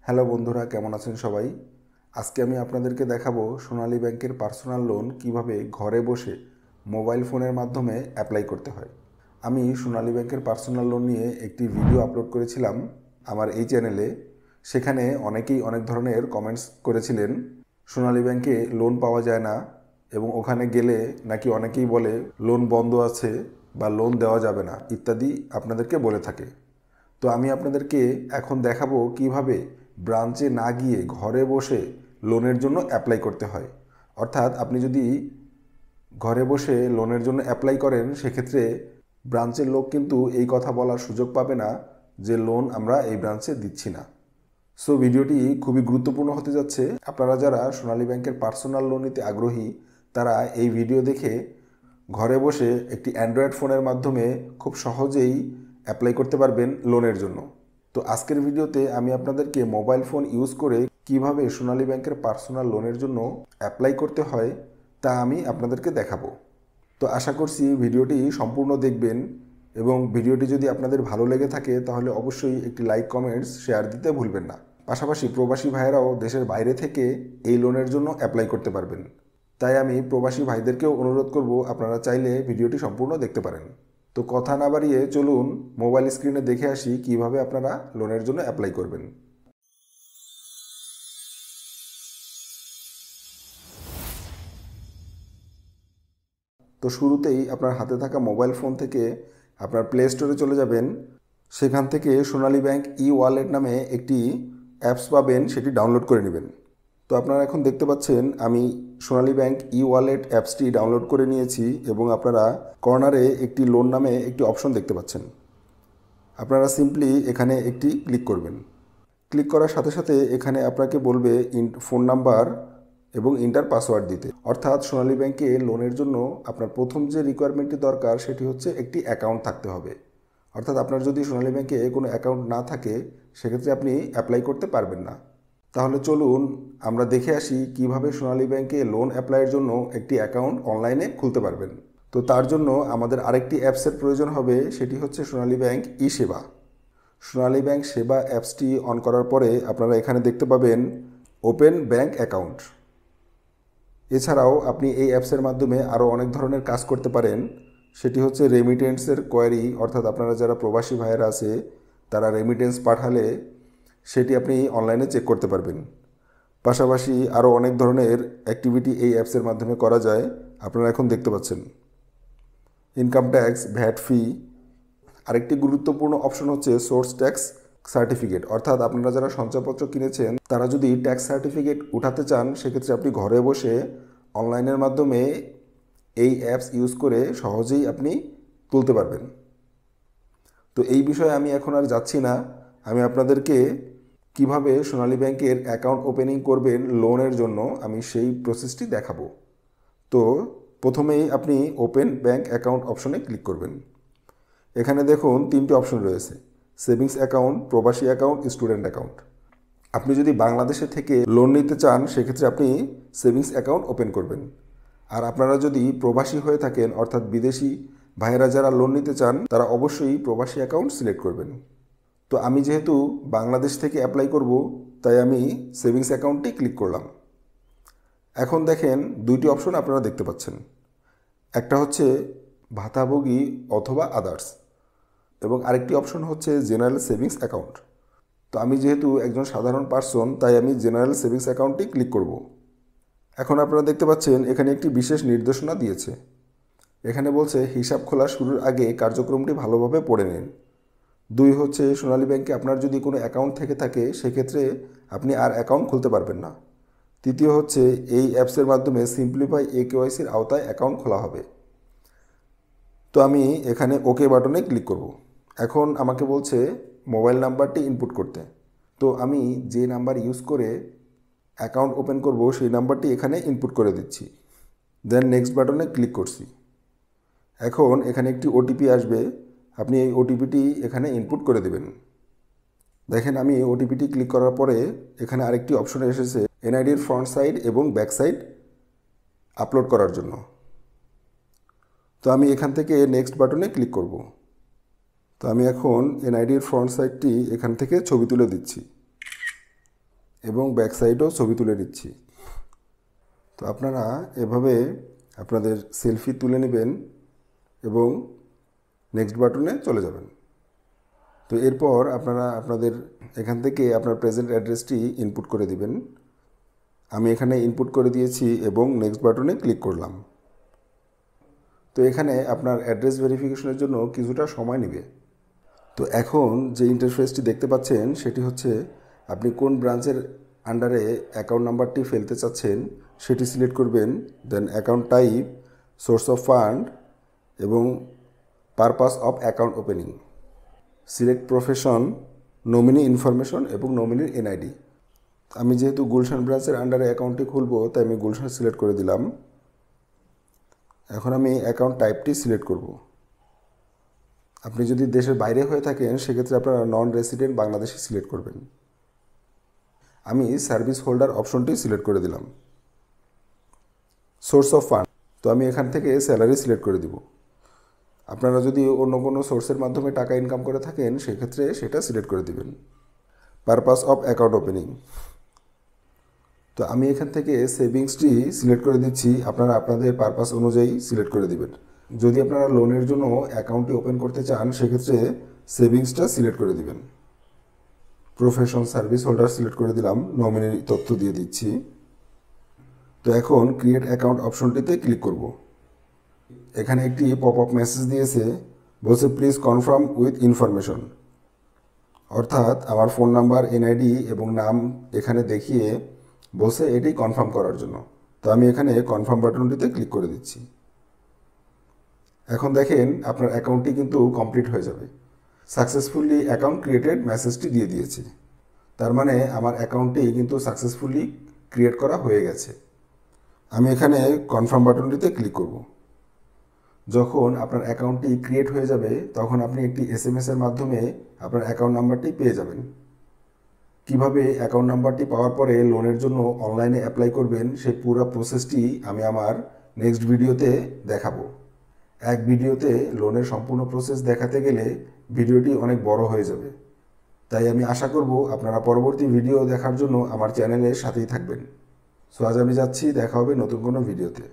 Hello বন্ধুরা, কেমন আছেন সবাই? আজকে আমি আপনাদেরকে দেখাবো সোনালী ব্যাংকের পার্সোনাল লোন কিভাবে ঘরে বসে মোবাইল ফোনের মাধ্যমে অ্যাপ্লাই করতে হয়। আমি সোনালী ব্যাংকের পার্সোনাল লোন নিয়ে একটি ভিডিও আপলোড করেছিলাম আমার এই চ্যানেলে। সেখানে অনেকেই অনেক ধরনের কমেন্টস করেছিলেন সোনালী ব্যাংকে লোন পাওয়া যায় না এবং ওখানে গেলে নাকি অনেকেই বলে লোন বন্ধ আছে বা লোন দেওয়া যাবে না ইত্যাদি আপনাদেরকে বলে থাকে। তো আমি আপনাদেরকে এখন দেখাবো কিভাবে ব্রাঞ্চে না গিয়ে ঘরে বসে লোনের জন্য অ্যাপ্লাই করতে হয়। অর্থাৎ আপনি যদি ঘরে বসে লোনের জন্য অ্যাপ্লাই করেন সেক্ষেত্রে ব্রাঞ্চের লোক কিন্তু এই কথা বলার সুযোগ পাবে না যে লোন আমরা এই ব্রাঞ্চে দিচ্ছি না। সো ভিডিওটি খুবই গুরুত্বপূর্ণ হতে যাচ্ছে। আপনারা যারা সোনালী ব্যাংকের পার্সোনাল লোন নিতে আগ্রহী তারা এই ভিডিও দেখে ঘরে বসে একটি অ্যান্ড্রয়েড ফোনের মাধ্যমে খুব সহজেই অ্যাপ্লাই করতে পারবেন লোনের জন্য। তো আজকের ভিডিওতে আমি আপনাদেরকে মোবাইল ফোন ইউজ করে কিভাবে সোনালী ব্যাংকের পার্সোনাল লোনের জন্য অ্যাপ্লাই করতে হয় তা আমি আপনাদেরকে দেখাবো। তো আশা করছি ভিডিওটি সম্পূর্ণ দেখবেন এবং ভিডিওটি যদি আপনাদের ভালো লেগে থাকে তাহলে অবশ্যই একটি লাইক, কমেন্টস, শেয়ার দিতে ভুলবেন না। পাশাপাশি প্রবাসী ভাইয়েরাও দেশের বাইরে থেকে এই লোনের জন্য অ্যাপ্লাই করতে পারবেন। তাই আমি প্রবাসী ভাইদেরকেও অনুরোধ করব আপনারা চাইলে ভিডিওটি সম্পূর্ণ দেখতে পারেন। তো কথা না বাড়িয়ে চলুন মোবাইল স্ক্রিনে দেখে আসি কিভাবে আপনারা লোনের জন্য অ্যাপ্লাই করবেন। তো শুরুতেই আপনার হাতে থাকা মোবাইল ফোন থেকে আপনার প্লে স্টোরে চলে যাবেন। সেখান থেকে সোনালী ব্যাংক ই ওয়ালেট নামে একটি অ্যাপস পাবেন, সেটি ডাউনলোড করে নেবেন। তো আপনারা এখন দেখতে পাচ্ছেন আমি সোনালী ব্যাংক ই ওয়ালেট অ্যাপসটি ডাউনলোড করে নিয়েছি এবং আপনারা কর্নারে একটি লোন নামে একটি অপশন দেখতে পাচ্ছেন। আপনারা সিম্পলি এখানে একটি ক্লিক করবেন। ক্লিক করার সাথে সাথে এখানে আপনাকে বলবে ফোন নাম্বার এবং ইন্টার পাসওয়ার্ড দিতে। অর্থাৎ সোনালী ব্যাংকে লোনের জন্য আপনার প্রথম যে রিকোয়ারমেন্টটি দরকার সেটি হচ্ছে একটি অ্যাকাউন্ট থাকতে হবে। অর্থাৎ আপনার যদি সোনালী ব্যাংকে কোনো অ্যাকাউন্ট না থাকে সেক্ষেত্রে আপনি অ্যাপ্লাই করতে পারবেন না। তাহলে চলুন আমরা দেখে আসি কিভাবে সোনালী ব্যাংকে লোন অ্যাপ্লাইয়ের জন্য একটি অ্যাকাউন্ট অনলাইনে খুলতে পারবেন। তো তার জন্য আমাদের আরেকটি অ্যাপসের প্রয়োজন হবে, সেটি হচ্ছে সোনালী ব্যাংক ই সেবা। সোনালী ব্যাংক সেবা অ্যাপসটি অন করার পরে আপনারা এখানে দেখতে পাবেন ওপেন ব্যাংক অ্যাকাউন্ট। এছাড়াও আপনি এই অ্যাপসের মাধ্যমে আরও অনেক ধরনের কাজ করতে পারেন। সেটি হচ্ছে রেমিটেন্সের কোয়ারি, অর্থাৎ আপনারা যারা প্রবাসী ভাইয়েরা আছে তারা রেমিটেন্স পাঠালে সেটি আপনি অনলাইনে চেক করতে পারবেন। পাশাপাশি আরও অনেক ধরনের অ্যাক্টিভিটি এই অ্যাপসের মাধ্যমে করা যায়, আপনারা এখন দেখতে পাচ্ছেন। ইনকাম ট্যাক্স, ভ্যাট ফি। আরেকটি গুরুত্বপূর্ণ অপশন হচ্ছে সোর্স ট্যাক্স সার্টিফিকেট, অর্থাৎ আপনারা যারা সঞ্চয়পত্র কিনেছেন তারা যদি ট্যাক্স সার্টিফিকেট উঠাতে চান সেক্ষেত্রে আপনি ঘরে বসে অনলাইনের মাধ্যমে এই অ্যাপস ইউজ করে সহজেই আপনি তুলতে পারবেন। তো এই বিষয়ে আমি এখন আর যাচ্ছি না, আমি আপনাদেরকে কিভাবে সোনালী ব্যাংকের অ্যাকাউন্ট ওপেনিং করবেন লোনের জন্য আমি সেই প্রসেসটি দেখাবো। তো প্রথমেই আপনি ওপেন ব্যাংক অ্যাকাউন্ট অপশনে ক্লিক করবেন। এখানে দেখুন তিনটি অপশন রয়েছে, সেভিংস অ্যাকাউন্ট, প্রবাসী অ্যাকাউন্ট, স্টুডেন্ট অ্যাকাউন্ট। আপনি যদি বাংলাদেশে থেকে লোন নিতে চান সেক্ষেত্রে আপনি সেভিংস অ্যাকাউন্ট ওপেন করবেন। আর আপনারা যদি প্রবাসী হয়ে থাকেন অর্থাৎ বিদেশি ভাইয়েরা যারা লোন নিতে চান তারা অবশ্যই প্রবাসী অ্যাকাউন্ট সিলেক্ট করবেন। তো আমি যেহেতু বাংলাদেশ থেকে অ্যাপ্লাই করব তাই আমি সেভিংস অ্যাকাউন্টটি ক্লিক করলাম। এখন দেখেন দুইটি অপশন আপনারা দেখতে পাচ্ছেন, একটা হচ্ছে ভাতাভোগী অথবা আদার্স এবং আরেকটি অপশন হচ্ছে জেনারেল সেভিংস অ্যাকাউন্ট। তো আমি যেহেতু একজন সাধারণ পার্সন তাই আমি জেনারেল সেভিংস অ্যাকাউন্টটি ক্লিক করব। এখন আপনারা দেখতে পাচ্ছেন এখানে একটি বিশেষ নির্দেশনা দিয়েছে। এখানে বলছে হিসাব খোলা শুরুর আগে কার্যক্রমটি ভালোভাবে পড়ে নিন। দুই হচ্ছে সোনালী ব্যাংকে আপনার যদি কোনো অ্যাকাউন্ট থেকে থাকে সেক্ষেত্রে আপনি আর অ্যাকাউন্ট খুলতে পারবেন না। তৃতীয় হচ্ছে এই অ্যাপসের মাধ্যমে সিম্পলিফাই একেওয়াইসির আওতায় অ্যাকাউন্ট খোলা হবে। তো আমি এখানে ওকে বাটনে ক্লিক করব। এখন আমাকে বলছে মোবাইল নাম্বারটি ইনপুট করতে। তো আমি যে নাম্বার ইউজ করে অ্যাকাউন্ট ওপেন করব সেই নাম্বারটি এখানে ইনপুট করে দিচ্ছি, দেন নেক্সট বাটনে ক্লিক করছি। এখন এখানে একটি ওটিপি আসবে, আপনি এই ওটিপিটি এখানে ইনপুট করে দেবেন। দেখেন আমি ওটিপিটি ক্লিক করার পরে এখানে আরেকটি অপশন এসেছে এনআইডির ফ্রন্ট সাইড এবং ব্যাক সাইড আপলোড করার জন্য। তো আমি এখান থেকে নেক্সট বাটনে ক্লিক করব। তো আমি এখন এনআইডির ফ্রন্ট সাইডটি এখান থেকে ছবি তুলে দিচ্ছি। এবং ব্যাক সাইডও ছবি তুলে নিচ্ছি। তো আপনারা এভাবে আপনাদের সেলফি তুলে নেবেন এবং নেক্সট বাটনে চলে যাবেন। তো এরপর আপনারা আপনাদের এখান থেকে আপনার প্রেজেন্ট অ্যাড্রেসটি ইনপুট করে দিবেন। আমি এখানে ইনপুট করে দিয়েছি এবং নেক্সট বাটনে ক্লিক করলাম। তো এখানে আপনার অ্যাড্রেস ভেরিফিকেশনের জন্য কিছুটা সময় নেবে। তো এখন যে ইন্টারফেসটি দেখতে পাচ্ছেন সেটি হচ্ছে আপনি কোন ব্রাঞ্চের আন্ডারে অ্যাকাউন্ট নাম্বারটি ফেলতে চাচ্ছেন সেটি সিলেক্ট করবেন। Then account type, source of fund এবং purpose of account opening, select profession, nominee information এবং নমিনির এনআইডি। আমি যেহেতু গুলশান ব্রাঞ্চের আন্ডারে অ্যাকাউন্টটি খুলব তাই আমি গুলশান সিলেক্ট করে দিলাম। এখন আমি অ্যাকাউন্ট টাইপটি সিলেক্ট করব। আপনি যদি দেশের বাইরে হয়ে থাকেন সেক্ষেত্রে আপনারা নন রেসিডেন্ট বাংলাদেশি সিলেক্ট করবেন। আমি সার্ভিস হোল্ডার অপশনটি সিলেক্ট করে দিলাম। সোর্স অফ ফান্ড, তো আমি এখান থেকে স্যালারি সিলেক্ট করে দিব। আপনারা যদি অন্য কোনো সোর্সের মাধ্যমে টাকা ইনকাম করে থাকেন সেক্ষেত্রে সেটা সিলেক্ট করে দিবেন। পারপাস অফ অ্যাকাউন্ট ওপেনিং, তো আমি এখান থেকে সেভিংসটি সিলেক্ট করে দিচ্ছি। আপনারা আপনাদের পারপাস অনুযায়ী সিলেক্ট করে দিবেন। যদি আপনারা লোনের জন্য অ্যাকাউন্টটি ওপেন করতে চান সেক্ষেত্রে সেভিংসটা সিলেক্ট করে দিবেন। প্রফেশন সার্ভিস হোল্ডার সিলেক্ট করে দিলাম, নমিনির তথ্য দিয়ে দিচ্ছি। তো এখন ক্রিয়েট অ্যাকাউন্ট অপশনটিতে ক্লিক করব। এখানে একটি পপ আপ মেসেজ দিয়েছে, বলছে প্লিজ কনফার্ম উইথ ইনফরমেশন, অর্থাৎ আমার ফোন নাম্বার, এনআইডি এবং নাম এখানে দেখিয়ে বলছে এটি কনফার্ম করার জন্য। তো আমি এখানে কনফার্ম বাটনটিতে ক্লিক করে দিচ্ছি। এখন দেখেন আপনার অ্যাকাউন্টটি কিন্তু কমপ্লিট হয়ে যাবে। সাকসেসফুলি অ্যাকাউন্ট ক্রিয়েটেড মেসেজটি দিয়ে দিয়েছে, তার মানে আমার অ্যাকাউন্টটি কিন্তু সাকসেসফুলি ক্রিয়েট করা হয়ে গেছে। আমি এখানে কনফার্ম বাটনটিতে ক্লিক করব। যখন আপনার অ্যাকাউন্টটি ক্রিয়েট হয়ে যাবে তখন আপনি একটি এসএমএস-এর মাধ্যমে আপনার অ্যাকাউন্ট নাম্বারটি পেয়ে যাবেন। কিভাবে অ্যাকাউন্ট নাম্বারটি পাওয়ার পরে লোনের জন্য অনলাইনে অ্যাপ্লাই করবেন সেই পুরো প্রসেসটি আমি আমার নেক্সট ভিডিওতে দেখাবো। এক ভিডিওতে লোনের সম্পূর্ণ প্রসেস দেখাতে গেলে ভিডিওটি অনেক বড় হয়ে যাবে, তাই আমি আশা করব আপনারা পরবর্তী ভিডিও দেখার জন্য আমার চ্যানেলের সাথেই থাকবেন। সো আজ আমি যাচ্ছি, দেখা হবে নতুন কোনো ভিডিওতে।